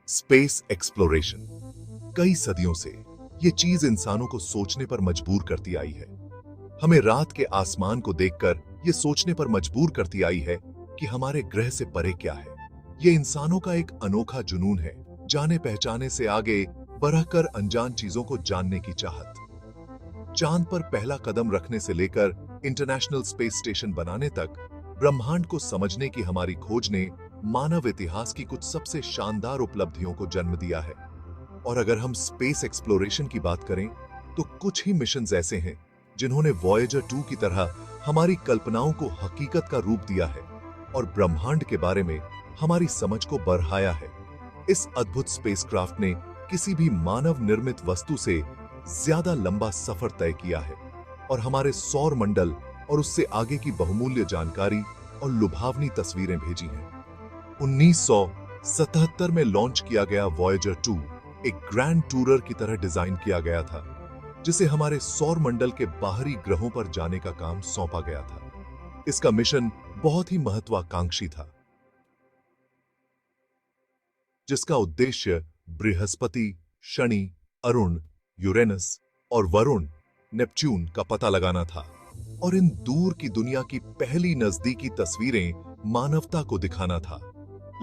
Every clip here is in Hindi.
स्पेस एक्सप्लोरेशन कई सदियों से ये चीज इंसानों को सोचने पर मजबूर करती आई है। हमें रात के आसमान को देखकर ये सोचने पर मजबूर करती आई है कि हमारे ग्रह से परे क्या है। ये इंसानों का एक अनोखा जुनून है, जाने पहचाने से आगे बढ़कर अनजान चीजों को जानने की चाहत। चांद पर पहला कदम रखने से लेकर इंटरनेशनल स्पेस स्टेशन बनाने तक ब्रह्मांड को समझने की हमारी खोज ने मानव इतिहास की कुछ सबसे शानदार उपलब्धियों को जन्म दिया है। और अगर हम स्पेस एक्सप्लोरेशन की बात करें तो कुछ ही मिशंस ऐसे हैं जिन्होंने वॉयेजर 2 की तरह हमारी कल्पनाओं को हकीकत का रूप दिया है और ब्रह्मांड के बारे में हमारी समझ को बढ़ाया है। इस अद्भुत स्पेसक्राफ्ट ने किसी भी मानव निर्मित वस्तु से ज्यादा लंबा सफर तय किया है और हमारे सौर मंडल और उससे आगे की बहुमूल्य जानकारी और लुभावनी तस्वीरें भेजी हैं। 1977 में लॉन्च किया गया वॉयेजर 2 एक ग्रैंड टूरर की तरह डिजाइन किया गया था, जिसे हमारे सौर मंडल के बाहरी ग्रहों पर जाने का काम सौंपा गया था। इसका मिशन बहुत ही महत्वाकांक्षी था, जिसका उद्देश्य बृहस्पति, शनि, अरुण, यूरेनस और वरुण, नेपच्यून का पता लगाना था और इन दूर की दुनिया की पहली नजदीकी तस्वीरें मानवता को दिखाना था।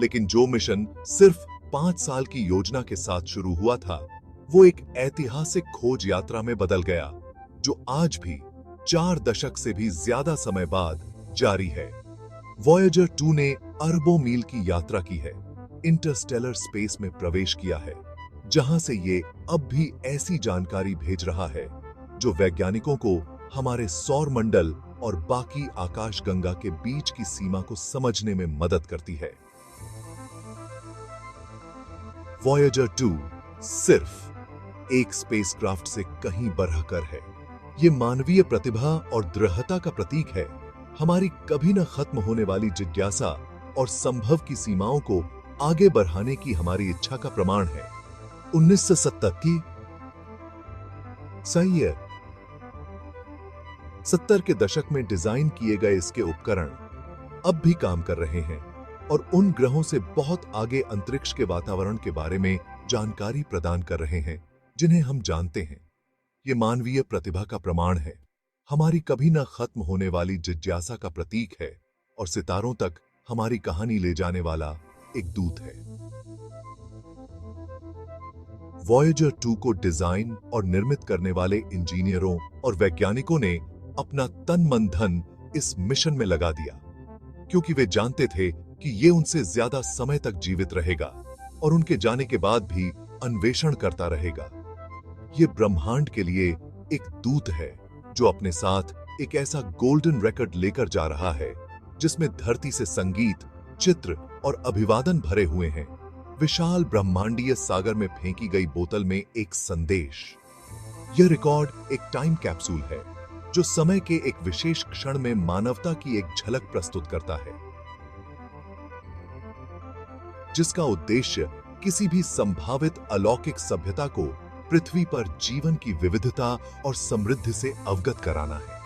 लेकिन जो मिशन सिर्फ 5 साल की योजना के साथ शुरू हुआ था, वो एक ऐतिहासिक खोज यात्रा में बदल गया, जो आज भी 4 दशक से भी ज्यादा समय बाद जारी है। वॉयेजर 2 ने अरबों मील की यात्रा की है, इंटरस्टेलर स्पेस में प्रवेश किया है, जहां से ये अब भी ऐसी जानकारी भेज रहा है जो वैज्ञानिकों को हमारे सौर मंडल और बाकी आकाशगंगा के बीच की सीमा को समझने में मदद करती है। वॉयेजर 2 सिर्फ एक स्पेसक्राफ्ट से कहीं बढ़कर है। ये मानवीय प्रतिभा और दृढ़ता का प्रतीक है, हमारी कभी न खत्म होने वाली जिज्ञासा और संभव की सीमाओं को आगे बढ़ाने की हमारी इच्छा का प्रमाण है। 1970 की सही है। 70 के दशक में डिजाइन किए गए इसके उपकरण अब भी काम कर रहे हैं और उन ग्रहों से बहुत आगे अंतरिक्ष के वातावरण के बारे में जानकारी प्रदान कर रहे हैं जिन्हें हम जानते हैं। ये मानवीय प्रतिभा का प्रमाण है, हमारी कभी न खत्म होने वाली जिज्ञासा का प्रतीक है और सितारों तक हमारी कहानी ले जाने वाला एक दूत है। वॉयेजर 2 को डिजाइन और निर्मित करने वाले इंजीनियरों और वैज्ञानिकों ने अपना तन मन धन इस मिशन में लगा दिया, क्योंकि वे जानते थे कि ये उनसे ज्यादा समय तक जीवित रहेगा और उनके जाने के बाद भी अन्वेषण करता रहेगा। ये ब्रह्मांड के लिए एक दूत है जो अपने साथ एक ऐसा गोल्डन रिकॉर्ड लेकर जा रहा है जिसमें धरती से संगीत, चित्र और अभिवादन भरे हुए हैं। विशाल ब्रह्मांडीय सागर में फेंकी गई बोतल में एक संदेश। यह रिकॉर्ड एक टाइम कैप्सूल है जो समय के एक विशेष क्षण में मानवता की एक झलक प्रस्तुत करता है, जिसका उद्देश्य किसी भी संभावित अलौकिक सभ्यता को पृथ्वी पर जीवन की विविधता और समृद्धि से अवगत कराना है।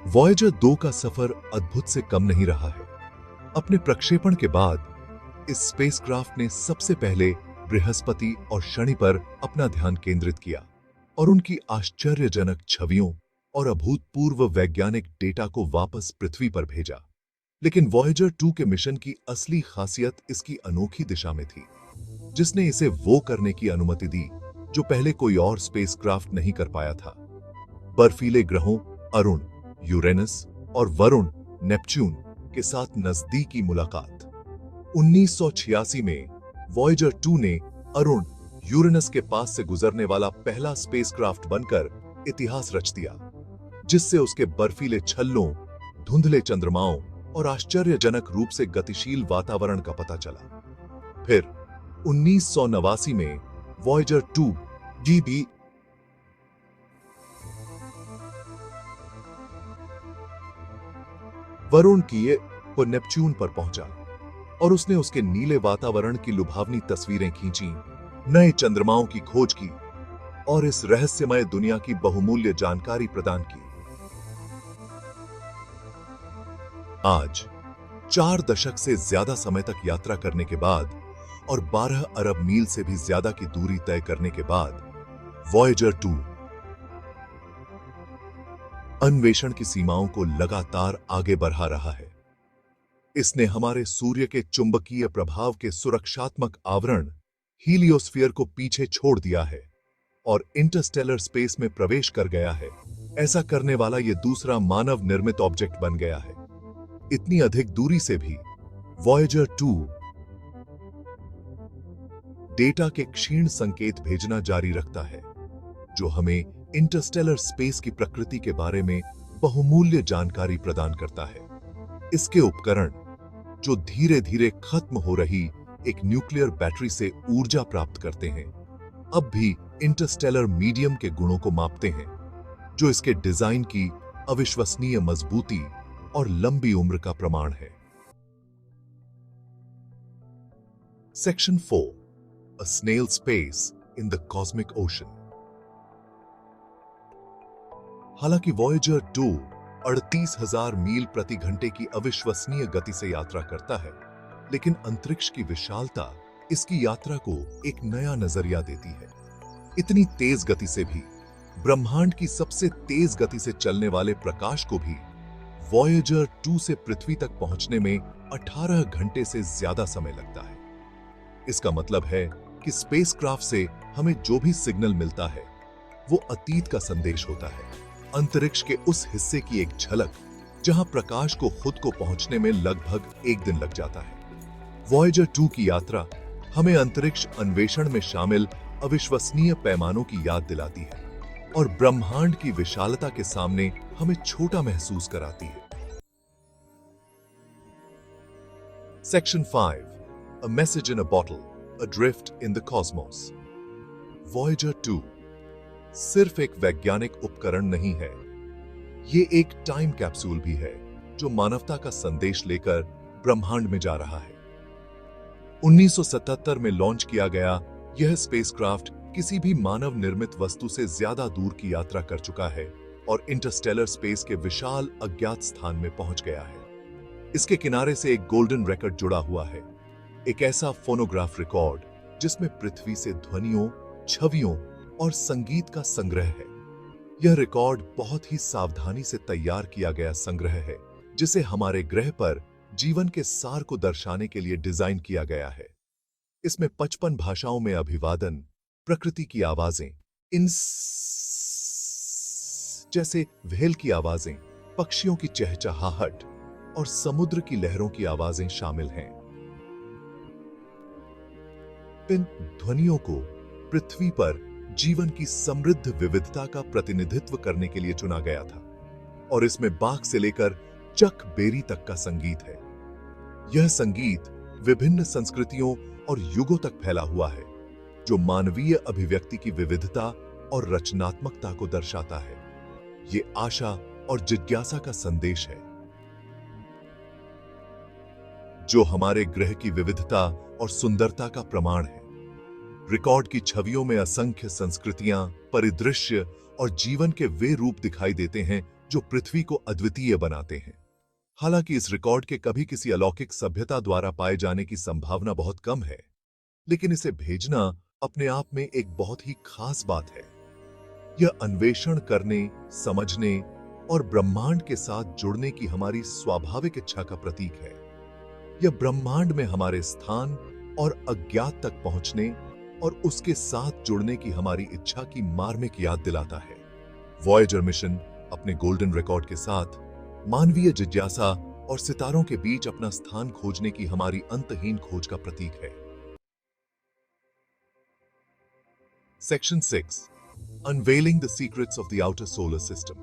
वॉयेजर 2 का सफर अद्भुत से कम नहीं रहा है। अपने प्रक्षेपण के बाद इस स्पेसक्राफ्ट ने सबसे पहले बृहस्पति और शनि पर अपना ध्यान केंद्रित किया और उनकी आश्चर्यजनक छवियों और अभूतपूर्व वैज्ञानिक डेटा को वापस पृथ्वी पर भेजा। लेकिन वॉयेजर 2 के मिशन की असली खासियत इसकी अनोखी दिशा में थी, जिसने इसे वो करने की अनुमति दी जो पहले कोई और स्पेसक्राफ्ट नहीं कर पाया था। बर्फीले ग्रहों अरुण, यूरेनस और वरुण, नेपच्यून के साथ नजदीकी मुलाकात। 1986 में वॉयेजर 2 ने अरुण, यूरेनस के पास से गुजरने वाला पहला स्पेसक्राफ्ट बनकर इतिहास रच दिया, जिससे उसके बर्फीले छल्लों, धुंधले चंद्रमाओं और आश्चर्यजनक रूप से गतिशील वातावरण का पता चला। फिर 1989 में वॉयेजर 2 जीबी वरुण किए को नेपच्यून पर पहुंचा और उसने उसके नीले वातावरण की लुभावनी तस्वीरें खींची, नए चंद्रमाओं की खोज की और इस रहस्यमय दुनिया की बहुमूल्य जानकारी प्रदान की। आज 4 दशक से ज्यादा समय तक यात्रा करने के बाद और 12 अरब मील से भी ज्यादा की दूरी तय करने के बाद वॉयेजर 2 अन्वेषण की सीमाओं को लगातार आगे बढ़ा रहा है। इसने हमारे सूर्य के चुंबकीय प्रभाव के सुरक्षात्मक आवरण हीलियोस्फीयर को पीछे छोड़ दिया है और इंटरस्टेलर स्पेस में प्रवेश कर गया है। ऐसा करने वाला यह दूसरा मानव निर्मित ऑब्जेक्ट बन गया है। इतनी अधिक दूरी से भी वॉयेजर 2 डेटा के क्षीण संकेत भेजना जारी रखता है, जो हमें इंटरस्टेलर स्पेस की प्रकृति के बारे में बहुमूल्य जानकारी प्रदान करता है। इसके उपकरण, जो धीरे धीरे खत्म हो रही एक न्यूक्लियर बैटरी से ऊर्जा प्राप्त करते हैं, अब भी इंटरस्टेलर मीडियम के गुणों को मापते हैं, जो इसके डिजाइन की अविश्वसनीय मजबूती और लंबी उम्र का प्रमाण है। Section 4, A snail's pace in the cosmic ocean। हालांकि वॉयेजर 2 38,000 मील प्रति घंटे की अविश्वसनीय गति से यात्रा करता है, लेकिन अंतरिक्ष की विशालता इसकी यात्रा को एक नया नजरिया देती है। इतनी तेज गति से भी, ब्रह्मांड की सबसे तेज गति से चलने वाले प्रकाश को भी वॉयेजर 2 से पृथ्वी तक पहुंचने में 18 घंटे से ज्यादा समय लगता है। इसका मतलब है कि स्पेसक्राफ्ट से हमें जो भी सिग्नल मिलता है, वो अतीत का संदेश होता है, अंतरिक्ष के उस हिस्से की एक झलक जहां प्रकाश को खुद को पहुंचने में लगभग 1 दिन लग जाता है। वॉयेजर 2 की यात्रा हमें अंतरिक्ष अन्वेषण में शामिल अविश्वसनीय पैमानों की याद दिलाती है और ब्रह्मांड की विशालता के सामने हमें छोटा महसूस कराती है। Section 5, A message in a bottle, adrift in the cosmos। Voyager 2 सिर्फ एक वैज्ञानिक उपकरण नहीं है, ये एक टाइम कैप्सूल भी है जो मानवता का संदेश लेकर ब्रह्मांड में जा रहा है। 1977 में लॉन्च किया गया यह स्पेसक्राफ्ट किसी भी मानव निर्मित वस्तु से ज्यादा दूर की यात्रा कर चुका है और इंटरस्टेलर स्पेस के विशाल अज्ञात स्थान में पहुंच गया है। इसके किनारे से एक गोल्डन रिकॉर्ड जुड़ा हुआ है, एक ऐसा फोनोग्राफ रिकॉर्ड जिसमें पृथ्वी से ध्वनियों, छवियों और संगीत का संग्रह है। यह रिकॉर्ड बहुत ही सावधानी से तैयार किया गया संग्रह है, जिसे हमारे ग्रह पर जीवन के सार को दर्शाने के लिए डिजाइन किया गया है। इसमें 55 भाषाओं में अभिवादन, प्रकृति की आवाजें, जैसे व्हेल की आवाजें, पक्षियों की चहचहाहट और समुद्र की लहरों की आवाजें शामिल हैं। इन ध्वनियों को पृथ्वी पर जीवन की समृद्ध विविधता का प्रतिनिधित्व करने के लिए चुना गया था और इसमें बाघ से लेकर चक बेरी तक का संगीत है। यह संगीत विभिन्न संस्कृतियों और युगों तक फैला हुआ है, जो मानवीय अभिव्यक्ति की विविधता और रचनात्मकता को दर्शाता है। ये आशा और जिज्ञासा का संदेश है, जो हमारे ग्रह की विविधता और सुंदरता का प्रमाण है। रिकॉर्ड की छवियों में असंख्य संस्कृतियां, परिदृश्य और जीवन के वे रूप दिखाई देते हैं जो पृथ्वी को अद्वितीय बनाते हैं। हालांकि इस रिकॉर्ड के कभी किसी अलौकिक सभ्यता द्वारा पाए जाने की संभावना बहुत कम है, लेकिन इसे भेजना अपने आप में एक बहुत ही खास बात है। यह अन्वेषण करने, समझने और ब्रह्मांड के साथ जुड़ने की हमारी स्वाभाविक इच्छा का प्रतीक है। यह ब्रह्मांड में हमारे स्थान और अज्ञात तक पहुंचने और उसके साथ जुड़ने की हमारी इच्छा की मार्मिक याद दिलाता है। वॉयेजर मिशन अपने गोल्डन रिकॉर्ड के साथ मानवीय जिज्ञासा और सितारों के बीच अपना स्थान खोजने की हमारी अंतहीन खोज का प्रतीक है। Section 6, Unveiling the Secrets of the Outer Solar System।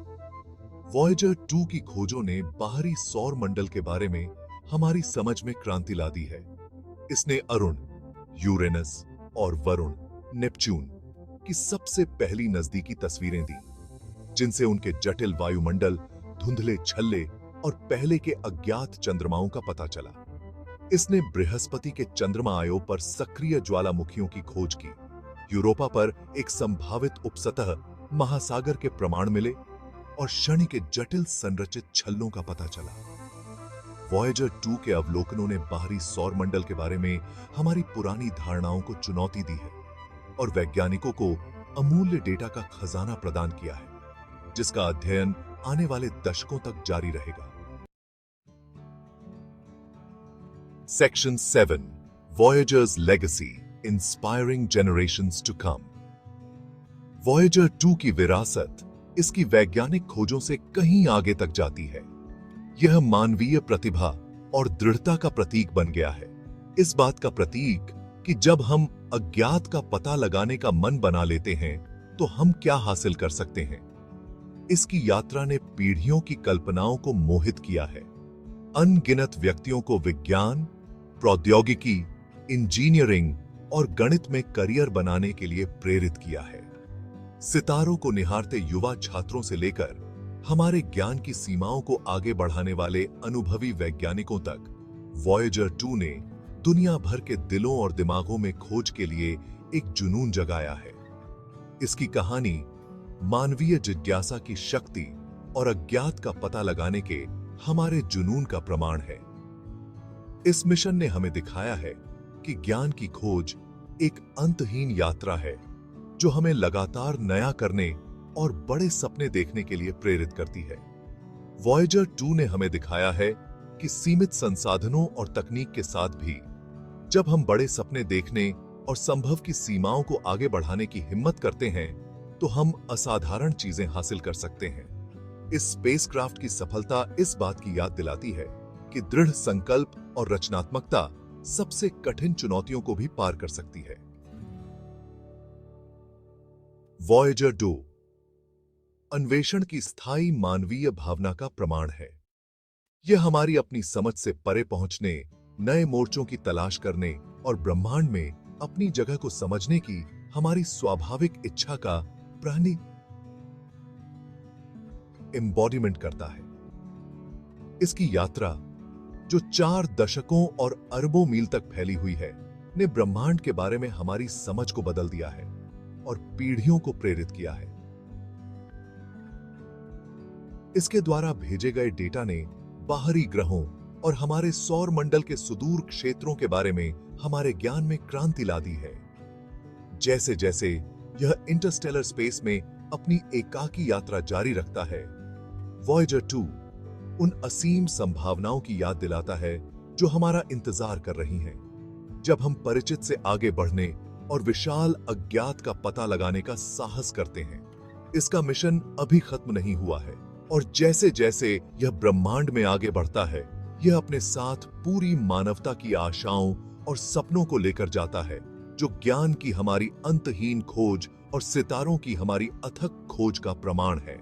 Voyager 2 की खोजों ने बाहरी सौर मंडल के बारे में हमारी समझ में क्रांति ला दी है। इसने अरुण, यूरेनस और वरुण, नेपच्यून की सबसे पहली नजदीकी तस्वीरें दी, जिनसे उनके जटिल वायुमंडल, धुंधले छल्ले और पहले के अज्ञात चंद्रमाओं का पता चला। इसने बृहस्पति के चंद्रमा आयोग पर सक्रिय ज्वालामुखियों की खोज की, यूरोपा पर एक संभावित उपसतह महासागर के प्रमाण मिले और शनि के जटिल संरचित छल्लों का पता चला। वॉयेजर 2 के अवलोकनों ने बाहरी सौर मंडल के बारे में हमारी पुरानी धारणाओं को चुनौती दी है और वैज्ञानिकों को अमूल्य डेटा का खजाना प्रदान किया है, जिसका अध्ययन आने वाले दशकों तक जारी रहेगा। Section 7 Voyager's legacy inspiring generations to come. Voyager 2 की विरासत इसकी वैज्ञानिक खोजों से कहीं आगे तक जाती है। यह मानवीय प्रतिभा और दृढ़ता का प्रतीक बन गया है। इस बात का प्रतीक कि जब हम अज्ञात का पता लगाने का मन बना लेते हैं तो हम क्या हासिल कर सकते हैं। इसकी यात्रा ने पीढ़ियों की कल्पनाओं को मोहित किया है, अनगिनत व्यक्तियों को विज्ञान, प्रौद्योगिकी, इंजीनियरिंग और गणित में करियर बनाने के लिए प्रेरित किया है। सितारों को निहारते युवा छात्रों से लेकर हमारे ज्ञान की सीमाओं को आगे बढ़ाने वाले अनुभवी वैज्ञानिकों तक, वॉयेजर 2 ने दुनिया भर के दिलों और दिमागों में खोज के लिए एक जुनून जगाया है। इसकी कहानी मानवीय जिज्ञासा की शक्ति और अज्ञात का पता लगाने के हमारे जुनून का प्रमाण है। इस मिशन ने हमें दिखाया है कि ज्ञान की खोज एक अंतहीन यात्रा है जो हमें लगातार नया करने और बड़े सपने देखने के लिए प्रेरित करती है। वॉयेजर 2 ने हमें दिखाया है कि सीमित संसाधनों और तकनीक के साथ भी जब हम बड़े सपने देखने और संभव की सीमाओं को आगे बढ़ाने की हिम्मत करते हैं तो हम असाधारण चीजें हासिल कर सकते हैं। इस स्पेसक्राफ्ट की सफलता इस बात की याद दिलाती है कि दृढ़ संकल्प और रचनात्मकता सबसे कठिन चुनौतियों को भी पार कर सकती है। वॉयेजर 2 अन्वेषण की स्थायी मानवीय भावना का प्रमाण है। यह हमारी अपनी समझ से परे पहुंचने, नए मोर्चों की तलाश करने और ब्रह्मांड में अपनी जगह को समझने की हमारी स्वाभाविक इच्छा का प्राणी एम्बॉडीमेंट करता है। इसकी यात्रा, जो 4 दशकों और अरबों मील तक फैली हुई है, ने ब्रह्मांड के बारे में हमारी समझ को बदल दिया है और पीढ़ियों को प्रेरित किया है। इसके द्वारा भेजे गए डेटा ने बाहरी ग्रहों और हमारे सौर मंडल के सुदूर क्षेत्रों के बारे में हमारे ज्ञान में क्रांति ला दी है। जैसे जैसे यह इंटरस्टेलर स्पेस में अपनी एकाकी यात्रा जारी रखता है, वॉयेजर 2 उन असीम संभावनाओं की याद दिलाता है जो हमारा इंतजार कर रही हैं। जब हम परिचित से आगे बढ़ने और विशाल अज्ञात का पता लगाने का साहस करते हैं। इसका मिशन अभी खत्म नहीं हुआ है और जैसे जैसे यह ब्रह्मांड में आगे बढ़ता है, यह अपने साथ पूरी मानवता की आशाओं और सपनों को लेकर जाता है, जो ज्ञान की हमारी अंतहीन खोज और सितारों की हमारी अथक खोज का प्रमाण है।